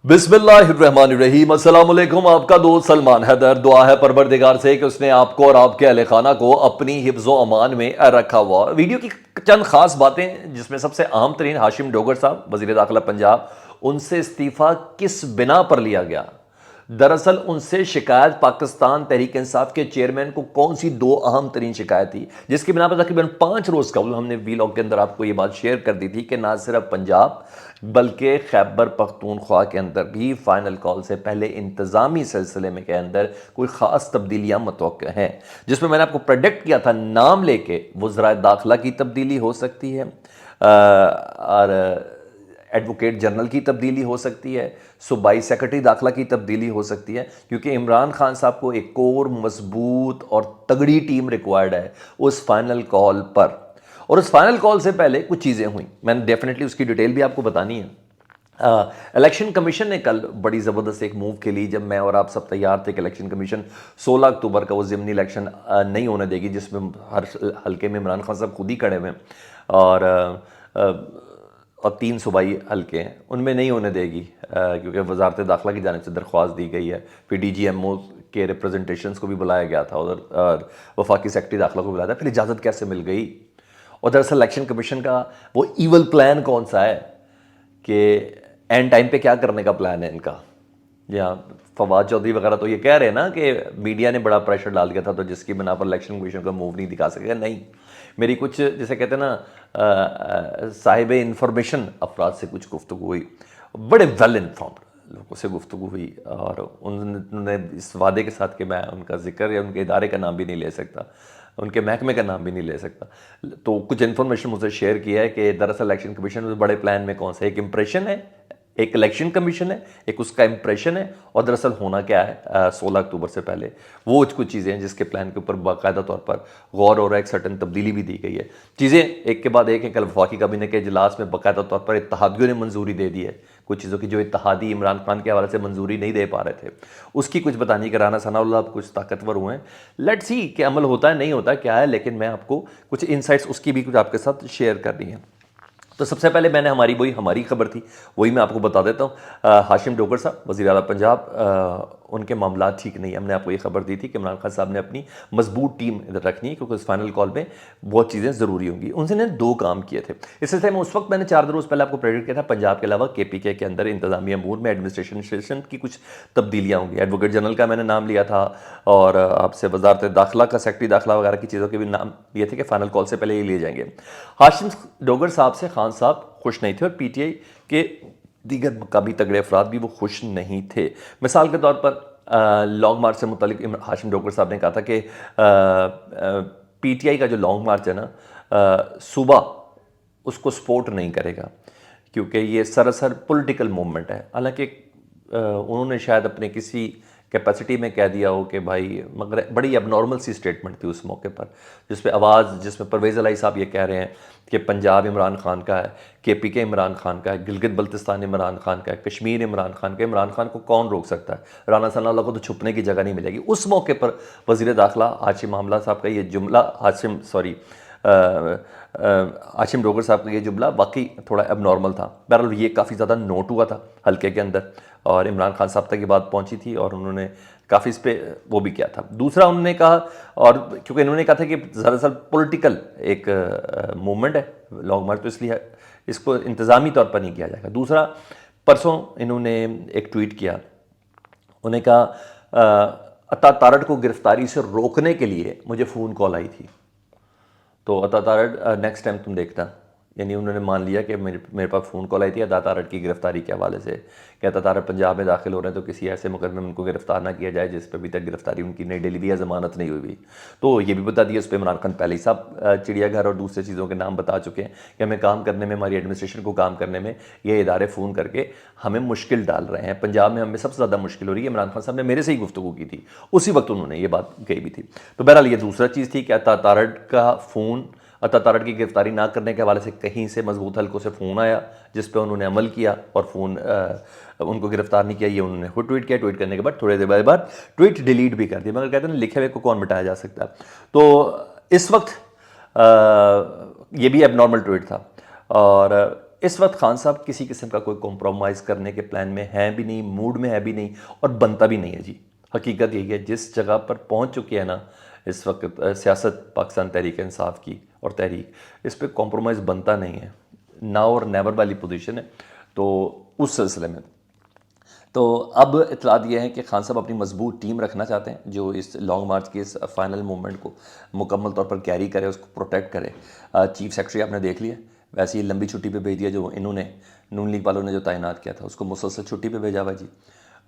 बिस्मिल्लाहिर्रहमानिर्रहीम। अस्सलाम वालेकुम। आपका दोस्त सलमान हैदर। दुआ है परवरदिगार से कि उसने आपको और आपके अहले खाना को अपनी हिफ्ज़ो अमान में रखा हुआ। वीडियो की चंद खास बातें, जिसमें सबसे अहम तरीन हाशिम डोगर साहब वज़ीर दाखिला पंजाब, उनसे इस्तीफ़ा किस बिना पर लिया गया। दरअसल उनसे शिकायत पाकिस्तान तहरीक इंसाफ के चेयरमैन को कौन सी दो अहम तरीन शिकायत थी, जिसकी बिना पर तकरीबन 5 रोज़ कबल हमने वीलॉग के अंदर आपको ये बात शेयर कर दी थी कि ना सिर्फ पंजाब बल्कि खैबर पख्तूनख्वा के अंदर भी फाइनल कॉल से पहले इंतज़ामी सिलसिले में के अंदर कोई ख़ास तब्दीलियाँ मतवक्क हैं, जिसमें मैंने आपको प्रेडिक्ट किया था नाम लेके वज़राए दाखिला की तब्दीली हो सकती है और एडवोकेट जनरल की तब्दीली हो सकती है, सूबाई सेक्रेटरी दाखिला की तब्दीली हो सकती है, क्योंकि इमरान खान साहब को एक और मजबूत और तगड़ी टीम रिक्वायर्ड है उस फाइनल कॉल पर। और उस फाइनल कॉल से पहले कुछ चीज़ें हुई, मैंने डेफिनेटली उसकी डिटेल भी आपको बतानी है। इलेक्शन कमीशन ने कल बड़ी ज़बरदस्त एक मूव के लिए, जब मैं और आप सब तैयार थे कि इलेक्शन कमीशन 16 अक्टूबर का वो ज़िमनी इलेक्शन नहीं होने देगी, जिसमें हर हल्के में इमरान खान साहब खुद ही खड़े हुए हैं और और 3 सूबाई हल्के हैं, उनमें नहीं होने देगी क्योंकि वजारत दाखिला की जानिब से दरख्वास्त दी गई है। फिर DGMO के रिप्रेजेंटेशंस को भी बुलाया गया था उधर, वफाकी सेक्रेटरी दाखिला को बुलाया था। फिर इजाज़त कैसे मिल गई? और दरअसल इलेक्शन कमीशन का वो ईवल प्लान कौन सा है कि एंड टाइम पे क्या करने का प्लान है इनका? यहाँ फवाद चौधरी वगैरह तो ये कह रहे हैं ना कि मीडिया ने बड़ा प्रेशर डाल दिया था, तो जिसकी बिना पर इलेक्शन कमीशन का मूव नहीं दिखा सकेगा। नहीं, मेरी कुछ जैसे कहते हैं ना साहिब इंफॉर्मेशन अफराद से कुछ गुफ्तगू हुई, बड़े वेल इन्फॉर्म्ड लोगों से गुफ्तगू हुई, और उन्होंने इस वादे के साथ कि मैं उनका जिक्र या उनके इदारे का नाम भी नहीं ले सकता, उनके महकमे का नाम भी नहीं ले सकता, तो कुछ इन्फॉर्मेशन मुझे शेयर किया है कि दरअसल इलेक्शन कमीशन में बड़े प्लान में कौन सा एक इंप्रेशन है, एक इलेक्शन कमीशन है, एक उसका इंप्रेशन है, और दरअसल होना क्या है 16 अक्टूबर से पहले वो कुछ चीज़ें हैं जिसके प्लान के ऊपर बाकायदा तौर पर गौर हो रहा है। एक सर्टन तब्दीली भी दी गई है। चीज़ें एक के बाद एक है। कल वफाकी काबीना के इजलास में बाकायदा तौर पर इत्तेहादियों ने मंजूरी दे दी है कुछ चीज़ों की, जो इत्तेहादी इमरान खान के हवाले से मंजूरी नहीं दे पा रहे थे, उसकी कुछ बतानी कि राना सनाउल्लाह कुछ ताकतवर हुए हैं। लेट्स सी कि अमल होता है नहीं होता क्या है, लेकिन मैं आपको कुछ इनसाइट्स उसकी भी कुछ आपके साथ शेयर करनी है। तो सबसे पहले मैंने हमारी खबर थी, वही मैं आपको बता देता हूँ। हाशिम डोगर साहब वज़ीर आला पंजाब, उनके मामला ठीक नहीं है। हमने आपको ये खबर दी थी कि इमरान खान साहब ने अपनी मजबूत टीम इधर रखनी है, क्योंकि उस फाइनल कॉल में बहुत चीज़ें ज़रूरी होंगी। उनसे 2 काम किए थे इस सिलसिले में। उस वक्त मैंने 4 रोज़ पहले आपको प्रेडिक्ट किया था पंजाब के अलावा KPK के अंदर इंतजामी अमूर में एडमिनिस्ट्रेशन की कुछ तब्दीलियाँ होंगी। एडवोकेट जनरल का मैंने नाम लिया था, और आपसे वजारत दाखिला का सेक्रेटरी दाखिला वगैरह की चीज़ों के भी नाम लिए थे कि फाइनल कॉल से पहले ये लिए जाएंगे। हाशिम डोगर साहब से खान साहब खुश नहीं थे, और PTI के दीगर मकामी तगड़े अफराद भी वो खुश नहीं थे। मिसाल के तौर पर लॉन्ग मार्च से मुतल्लिक हाशिम डोगर साहब ने कहा था कि PTI का जो लॉन्ग मार्च है ना, सुबह उसको सपोर्ट नहीं करेगा, क्योंकि ये सरासर पॉलिटिकल मूवमेंट है। हालांकि उन्होंने शायद अपने किसी कैपेसिटी में कह दिया हो कि भाई, मगर बड़ी अबनॉर्मल सी स्टेटमेंट थी उस मौके पर, जिसमें परवेज़ अलाई साहब ये कह रहे हैं कि पंजाब इमरान खान का है, KPK इमरान खान का है, गिलगित बल्तिस्तान इमरान खान का है, कश्मीर इमरान खान का। इमरान खान को कौन रोक सकता है? राना सनाउल्लाह को तो छुपने की जगह नहीं मिलेगी। उस मौके पर वज़ीर दाखिला हाशिम आमला साहब का ये जुमला, हाशिम डोगर साहब का ये जुमला वाकई थोड़ा एबनॉर्मल था। बहरहाल ये काफ़ी ज़्यादा नोट हुआ था हल्के के अंदर, और इमरान खान साहब तक ये बात पहुंची थी, और उन्होंने काफ़ी इस पर वो भी किया था। दूसरा उन्होंने कहा, और क्योंकि इन्होंने कहा था कि दरअसल पॉलिटिकल एक मूवमेंट है लॉन्ग मार्च, तो इसलिए इसको इंतज़ामी तौर पर नहीं किया जाएगा। दूसरा, परसों इन्होंने एक ट्वीट किया, उन्होंने कहा अता तारड़ को गिरफ्तारी से रोकने के लिए मुझे फ़ोन कॉल आई थी। तो अता तारड़ नेक्स्ट टाइम तुम देखना, यानी उन्होंने मान लिया कि मेरे पास फ़ोन कॉल आई थी अता तारड़ की गिरफ्तारी के हवाले से, कि अता तारड़ पंजाब में दाखिल हो रहे हैं, तो किसी ऐसे मुकदमे में उनको गिरफ्तार ना किया जाए जिस पर अभी तक गिरफ्तारी उनकी नहीं डली हुई या ज़मानत नहीं हुई। तो ये भी बता दिया उस पर इमरान खान पहले ही साहब चिड़ियाघर और दूसरे चीज़ों के नाम बता चुके हैं कि हमें काम करने में, हमारी एडमिनिस्ट्रेशन को काम करने में ये इदारे फ़ोन करके हमें मुश्किल डाल रहे हैं। पंजाब में हमें सबसे ज़्यादा मुश्किल हो रही है। इमरान खान साहब ने मेरे से ही गुफ्तगू की थी, उसी वक्त उन्होंने ये बात कही भी थी। तो बहरहाल ये दूसरा चीज़ थी कि अता तारड़ का फ़ोन, अता तारड़ की गिरफ्तारी ना करने के हवाले से कहीं से मजबूत हल्कों से फ़ोन आया, जिस पे उन्होंने अमल किया और फ़ोन उनको गिरफ्तार नहीं किया। ये उन्होंने खुद ट्वीट किया। ट्वीट करने के बाद थोड़ी देर बाद ट्वीट डिलीट भी कर दिया, मगर कहते हैं लिखे हुए को कौन मिटाया जा सकता है। तो इस वक्त ये भी एबनॉर्मल ट्वीट था, और इस वक्त खान साहब किसी किस्म का कोई कॉम्प्रोमाइज़ करने के प्लान में है भी नहीं, मूड में है भी नहीं और बनता भी नहीं है जी। हकीकत यही है, जिस जगह पर पहुंच चुकी है ना इस वक्त सियासत पाकिस्तान तहरीक इंसाफ की और तहरीक, इस पर कॉम्प्रोमाइज़ बनता नहीं है, ना और नेवर वाली पोजीशन है। तो उस सिलसिले में तो अब इतलात ये है कि खान साहब अपनी मजबूत टीम रखना चाहते हैं जो इस लॉन्ग मार्च के इस फाइनल मूवमेंट को मुकम्मल तौर पर कैरी करे, उसको प्रोटेक्ट करे। चीफ सेक्रेटरी आपने देख लिया, वैसे ही लंबी छुट्टी पे भेज दिया जो इन्होंने नून लीग वालों ने जो तैनात किया था, उसको मुसलसल छुट्टी पे भेजा हुआ जी।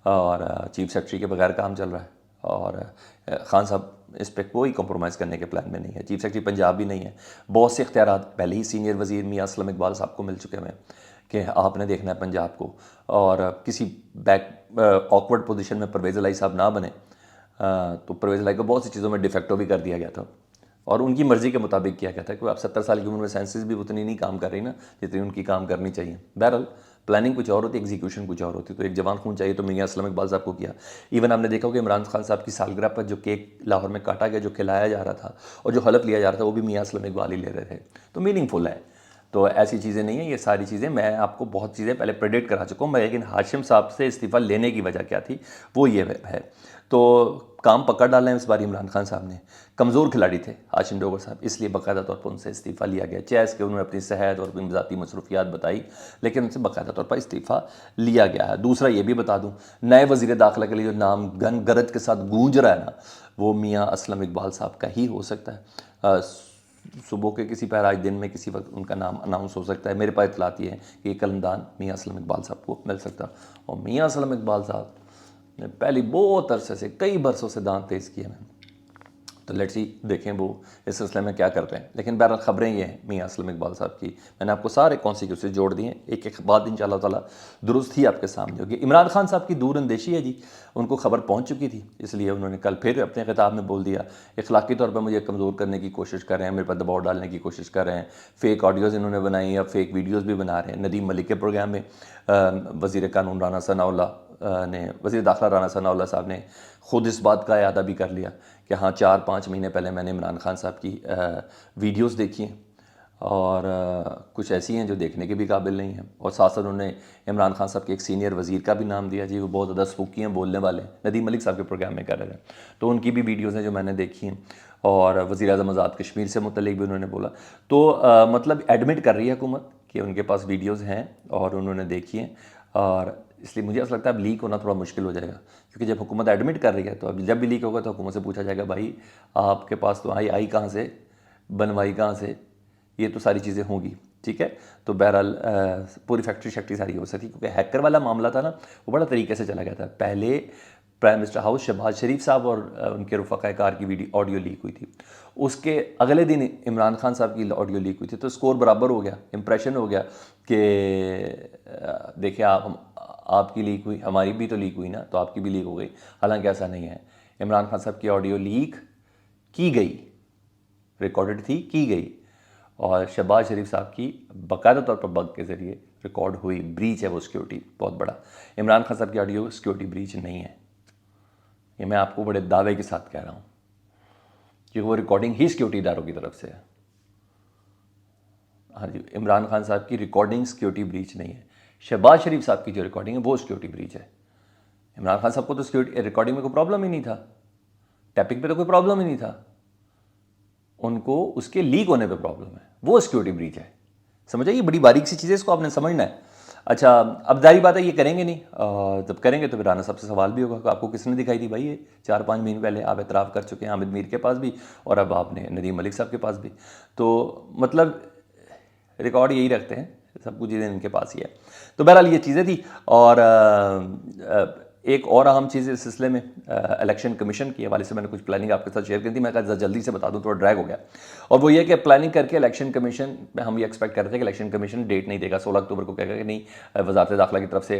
और चीफ सेक्रेटरी के बगैर काम चल रहा है और खान साहब इस पर कोई कॉम्प्रोमाइज़ करने के प्लान में नहीं है। चीफ सेक्रेटरी पंजाब भी नहीं है, बहुत से इख्तियारात पहले ही सीनियर वजीर मियां असलम इकबाल साहब को मिल चुके हैं कि आपने देखना है पंजाब को, और किसी बैक ऑकवर्ड पोजीशन में परवेज़ इलाही साहब ना बने। तो परवेज़ इलाही को बहुत सी चीज़ों में डिफेक्टो भी कर दिया गया था और उनकी मर्ज़ी के मुताबिक किया गया था कि आप 70 साल की उम्र में सेंसेस भी उतनी नहीं काम कर रही ना जितनी उनकी काम करनी चाहिए। बहरहाल प्लानिंग कुछ और होती, एग्जीक्यूशन कुछ और होती। तो एक जवान खून चाहिए तो मियां असलम इकबाल साहब को किया। इवन आपने देखा कि इमरान खान साहब की सालगिरह पर जो केक लाहौर में काटा गया, जो खिलाया जा रहा था और जो हलफ लिया जा रहा था, वो भी मियां असलम इकबाल ही ले रहे थे। तो मीनिंगफुल है। तो ऐसी चीज़ें नहीं है, ये सारी चीज़ें मैं आपको बहुत चीज़ें पहले प्रेडिक्ट करा चुका हूँ मैं, लेकिन हाशिम साहब से इस्तीफ़ा लेने की वजह क्या थी वो ये है। तो काम पकड़ डाला है इस बार इमरान खान साहब ने। कमज़ोर खिलाड़ी थे हाशिम डोगर साहब, इसलिए बाकायदा तौर पर उनसे इस्तीफ़ा लिया गया। चेस के उन्होंने अपनी सेहत और अपनी ज़ाती मसरूफियात बताई, लेकिन उनसे बाकायदा तौर पर इस्तीफ़ा लिया गया है। दूसरा ये भी बता दूँ, नए वज़ीर दाखिला के लिए जो नाम गन गरज के साथ गूंज रहा है ना, वो मियाँ असलम इकबाल साहब का ही हो सकता है। सुबह के किसी पहर आज दिन में किसी वक्त उनका नाम अनाउंस हो सकता है। मेरे पास इतलात ये है कि ये कलमदान मियाँ असलम इकबाल साहब को मिल सकता। और मियाँ असलम इकबाल साहब ने पहली बहुत अरसे से कई बरसों से दांत तेज़ किए हैं, तो लेट्स सी देखें वो इस सिलसिले में क्या करते हैं। लेकिन बहरहाल खबरें ये हैं मियां असलम इकबाल साहब की, मैंने आपको सारे कॉन्सिक्वेंसेस जोड़ दिए, एक एक बात इंशाअल्लाह ताला दुरुस्त ही आपके सामने होगी। इमरान खान साहब की दूर अंदेशी है जी, उनको खबर पहुंच चुकी थी, इसलिए उन्होंने कल फिर अपने खिताब में बोल दिया इखलाकी तौर पर मुझे कमज़ोर करने की कोशिश कर रहे हैं, मेरे पर दबाव डालने की कोशिश कर रहे हैं। फ़ेक ऑडियोज़ इन्होंने बनाई या फ़ेक वीडियोज़ भी बना रहे हैं। नदीम मलिक के प्रोग्राम में वज़ीर कानून राना सनाउल्लाह ने, वज़ीर दाखिला राना सनाउल्लाह साहब ने ख़ुद इस बात का इरादा भी कर लिया कि हाँ 4-5 महीने पहले मैंने इमरान खान साहब की वीडियोस देखी हैं और कुछ ऐसी हैं जो देखने के भी काबिल नहीं हैं। और साथ साथ उन्होंने इमरान खान साहब के एक सीनियर वज़ीर का भी नाम दिया जी, वो बहुत ज़्यादा स्पूकी हैं बोलने वाले, नदीम मलिक साहब के प्रोग्राम में कर रहे हैं। तो उनकी भी वीडियोज़ हैं जो मैंने देखी हैं। और वज़ीर-ए-आज़म आज़ाद कश्मीर से मुतल्लिक़ भी उन्होंने बोला। तो मतलब एडमिट कर रही है हुकूमत कि उनके पास वीडियोज़ हैं और उन्होंने देखी हैं, और इसलिए मुझे ऐसा लगता है अब लीक होना थोड़ा मुश्किल हो जाएगा, क्योंकि जब हुकूमत एडमिट कर रही है तो अब जब भी लीक होगा तो हुकूमत से पूछा जाएगा भाई आपके पास तो आई कहाँ से, बनवाई कहाँ से, ये तो सारी चीज़ें होंगी। ठीक है, तो बहरहाल पूरी फैक्ट्री सारी हो सकती, क्योंकि हैकर वाला मामला था ना वो बड़ा तरीके से चला गया था। पहले प्राइम मिनिस्टर हाउस शहबाज शरीफ साहब और उनके रफ़ाक़ा कार की वीडियो ऑडियो लीक हुई थी, उसके अगले दिन इमरान खान साहब की ऑडियो लीक हुई थी, तो स्कोर बराबर हो गया, इंप्रेशन हो गया कि देखिए आपकी लीक हुई, हमारी भी तो लीक हुई ना, तो आपकी भी लीक हो गई। हालांकि ऐसा नहीं है, इमरान खान साहब की ऑडियो लीक की गई, रिकॉर्डेड थी, की गई, और शहबाज शरीफ साहब की बाकायदा तौर पर बग के ज़रिए रिकॉर्ड हुई। ब्रीच है वो सिक्योरिटी बहुत बड़ा। इमरान खान साहब की ऑडियो सिक्योरिटी ब्रीच नहीं है, ये मैं आपको बड़े दावे के साथ कह रहा हूँ, क्योंकि वो रिकॉर्डिंग ही सिक्योरिटी इदारों की तरफ से है। हाँ जी, इमरान खान साहब की रिकॉर्डिंग सिक्योरिटी ब्रीच नहीं है, शहबाज शरीफ साहब की जो रिकॉर्डिंग है वो सिक्योरिटी ब्रीच है। इमरान खान साहब को तो सिक्योरिटी रिकॉर्डिंग में कोई प्रॉब्लम ही नहीं था, टैपिंग पे तो कोई प्रॉब्लम ही नहीं था, उनको उसके लीक होने पे प्रॉब्लम है, वो सिक्योरिटी ब्रीच है। समझ आइए, बड़ी बारीक सी चीज़ें, इसको आपने समझना है। अच्छा, अब जाहिर बात है ये करेंगे नहीं, जब करेंगे तो फिर राना साहब से सवाल भी होगा कि आपको किसने दिखाई थी भाई, ये 4-5 महीने पहले आप एतराफ़ कर चुके हैं हामिद मीर के पास भी और अब आपने नदीम मलिक साहब के पास भी। तो मतलब रिकॉर्ड यही रखते हैं, सब कुछ चीज़ें इनके पास ही है। तो बहरहाल ये चीज़ें थी। और एक और अहम चीज़ इस सिलसिले में इलेक्शन कमीशन के हवाले से मैंने कुछ प्लानिंग आपके साथ शेयर की थी, मैं कहा जल्दी से बता दूं, थोड़ा ड्रैग हो गया। और वो ये कि प्लानिंग करके इलेक्शन कमीशन में हम ये एक्सपेक्ट करते थे कि इलेक्शन कमीशन डेट नहीं देगा, 16 अक्टूबर को कहेगा कि नहीं, वजारत दाखिला की तरफ से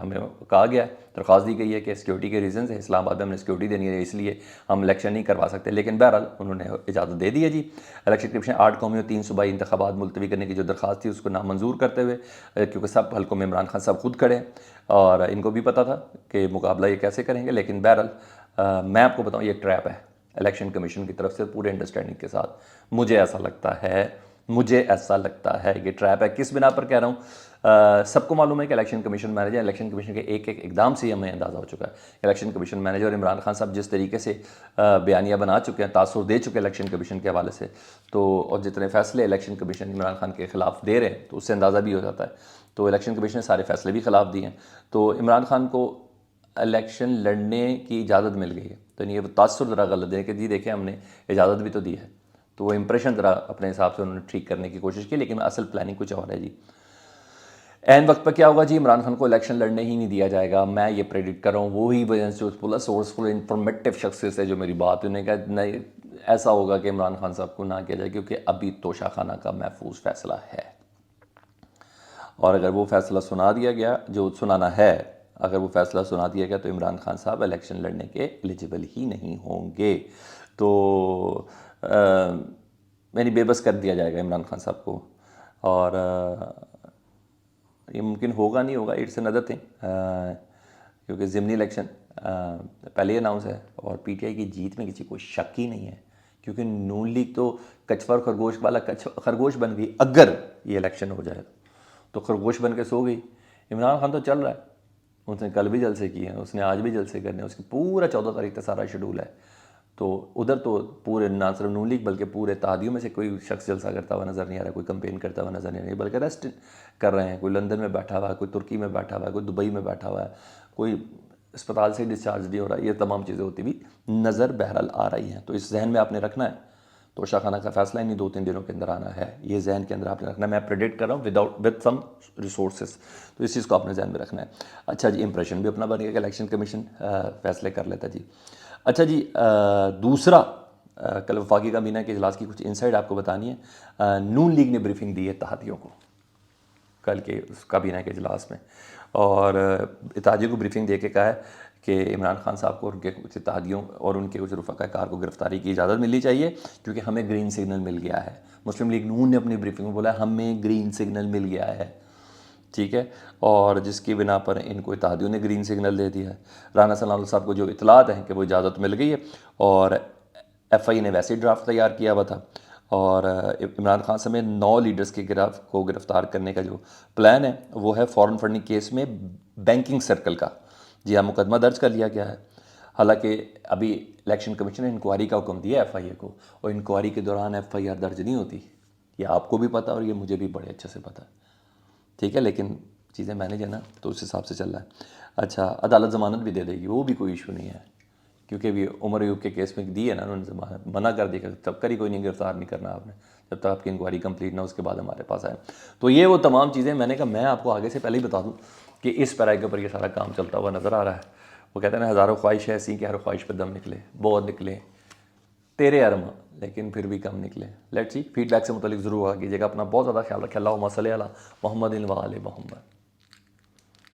हमें कहा गया, दरख्वास्त दी गई है कि सिक्योरिटी के रीज़न है, इस्लामाबाद में हमने सिक्योरिटी देनी है, इसलिए हम इलेक्शन नहीं करवा सकते। लेकिन बहरहाल उन्होंने इजाज़त दे दी है जी। इलेक्शन कमीशन 8 कौमी और 3 सूबाई इंतखाबात मुलतवी करने की जो दरख्वास्त थी उसको नामंजूर करते हुए, क्योंकि सब हल्कों में इमरान खान साहब खुद खड़े हैं और इनको भी पता था कि मुकाबला ये कैसे करेंगे। लेकिन बहरहाल मैं आपको बताऊं, ये ट्रैप है इलेक्शन कमीशन की तरफ से, पूरे अंडरस्टैंडिंग के साथ। मुझे ऐसा लगता है मुझे ऐसा लगता है कि ट्रैप है। किस बिना पर कह रहा हूँ, सबको मालूम है कि election commission manager, election commission के एक एक इकदाम से हमें अंदाज़ा हो चुका है। Election commission manager Imran Khan साहब जिस तरीके से बयानियाँ बना चुके हैं, तासुर दे चुके हैं इलेक्शन कमीशन के हवाले से, तो और जितने फैसले इलेक्शन कमीशन इमरान खान के ख़िलाफ़ दे रहे हैं, तो उससे अंदाज़ा भी हो जाता है। तो इलेक्शन कमीशन ने सारे फैसले भी ख़िलाफ़ दिए हैं, तो इमरान खान को इलेक्शन लड़ने की इजाज़त मिल गई है। तो ये तासुर ज़रा गलत है कि जी देखें हमने इजाज़त भी तो दी है, तो वो इंप्रेशन ज़रा अपने हिसाब से उन्होंने ठीक करने की कोशिश की, लेकिन असल प्लानिंग कुछ और है जी। एन वक्त पर क्या होगा जी, इमरान खान को इलेक्शन लड़ने ही नहीं दिया जाएगा, मैं ये प्रेडिक्ट कर रहा हूँ। वही वजह जो सोर्सफुल इंफॉर्मेटिव शख्स से जो मेरी बात उन्होंने कहा नहीं, ऐसा होगा कि इमरान खान साहब को ना किया जाए, क्योंकि अभी तोशा खाना का महफूज फैसला है, और अगर वो फैसला सुना दिया गया जो सुनाना है, अगर वो फैसला सुना दिया गया तो इमरान खान साहब इलेक्शन लड़ने के एलिजिबल ही नहीं होंगे। तो यानी बेबस कर दिया जाएगा इमरान खान साहब को, और ये मुमकिन होगा नहीं होगा, इट्स अनदर थिंग, क्योंकि ज़िमनी इलेक्शन पहले ही अनाउंस है, और पीटीआई की जीत में किसी को शक ही नहीं है, क्योंकि नून लीग तो कछवा और खरगोश वाला खरगोश बन गई। अगर ये इलेक्शन हो जाए तो खरगोश बन के सो गई। इमरान खान तो चल रहा है, उसने कल भी जलसे किए हैं, उसने आज भी जलसे करने हैं, उसकी पूरा 14 तारीख तक सारा शेड्यूल है। तो उधर तो पूरे ना सिर्फ नून लीग बल्कि पूरे इत्तेहादियों में से कोई शख्स जलसा करता हुआ नज़र नहीं आ रहा, कोई कंपेन करता हुआ नज़र नहीं आ रहा, बल्कि रेस्ट कर रहे हैं। कोई लंदन में बैठा हुआ है, कोई तुर्की में बैठा हुआ है, कोई दुबई में बैठा हुआ है, कोई अस्पताल से डिस्चार्ज नहीं हो रहा। ये तमाम चीज़ें होती भी नज़र बहरहाल आ रही हैं। तो इस जहन में आपने रखना है, तोशा खाना का फैसला इन्हीं 2-3 दिनों के अंदर आना है, ये जहन के अंदर आपने रखना है। मैं प्रेडिक्ट कर रहा हूँ विद सम रिसोर्सेज, तो इस चीज़ को आपने जहन में रखना है। अच्छा जी, इंप्रेशन भी अपना बन गया कि इलेक्शन कमीशन फैसले कर लेता जी। अच्छा जी, दूसरा कल वफाकी काबीना के इजलास की कुछ इनसाइड आपको बतानी है। नून लीग ने ब्रीफिंग दी है इत्तेहादियों को कल के उस काबीना के इजलास में, और इत्तेहादियों को ब्रीफिंग दे के कहा है कि इमरान खान साहब को उनके कुछ इत्तेहादियों और उनके कुछ रफ़ाकार को गिरफ्तारी की इजाज़त मिलनी चाहिए, क्योंकि हमें ग्रीन सिग्नल मिल गया है। मुस्लिम लीग नून ने अपनी ब्रीफिंग में बोला हमें ग्रीन सिग्नल मिल गया है, ठीक है, और जिसकी बिना पर इनको इत्तेहादियों ने ग्रीन सिग्नल दे दिया है। राना सलाम साहब को जो इतलात हैं कि वो इजाज़त मिल गई है, और एफआई ने वैसे ही ड्राफ्ट तैयार किया हुआ था, और इमरान खान समेत 9 लीडर्स के को गिरफ्तार करने का जो प्लान है वो है फॉरेन फंडिंग केस में बैंकिंग सर्कल का। जी हाँ, मुकदमा दर्ज कर लिया गया है। हालांकि अभी इलेक्शन कमीशन ने इंक्वायरी का हुक्म दिया एफआईए को, और इंक्वायरी के दौरान एफआईआर दर्ज नहीं होती, ये आपको भी पता और ये मुझे भी बड़े अच्छे से पता है, ठीक है, लेकिन चीज़ें मैनेज है ना, तो उस हिसाब से चल रहा है। अच्छा, अदालत ज़मानत भी दे देगी, वो भी कोई इशू नहीं है, क्योंकि अभी उमर अयूब के केस में दी है ना उन्होंने ज़मानत, मना कर दिया तब कर ही कोई नहीं, गिरफ्तार नहीं करना आपने जब तक आपकी इंक्वायरी कंप्लीट ना उसके बाद हमारे पास आए। तो ये वो तमाम चीज़ें मैंने कहा मैं आपको आगे से पहले ही बता दूँ कि इस पैरा के ऊपर ये सारा काम चलता हुआ नज़र आ रहा है। वो कहते हैं ना, हज़ारों ख्वाहिश है ऐसी कि हर ख्वाहिश पर दम निकले, बहुत निकले तेरे अरमा, लेकिन फिर भी कम निकले। लेट्स सी, फीडबैक से मुतलिक ज़रूर आ कीजिएगा। अपना बहुत ज़्यादा ख्याल रखें। अल्लाहुम्मा सल्ली अला मुहम्मदिन व आले मुहम्मद।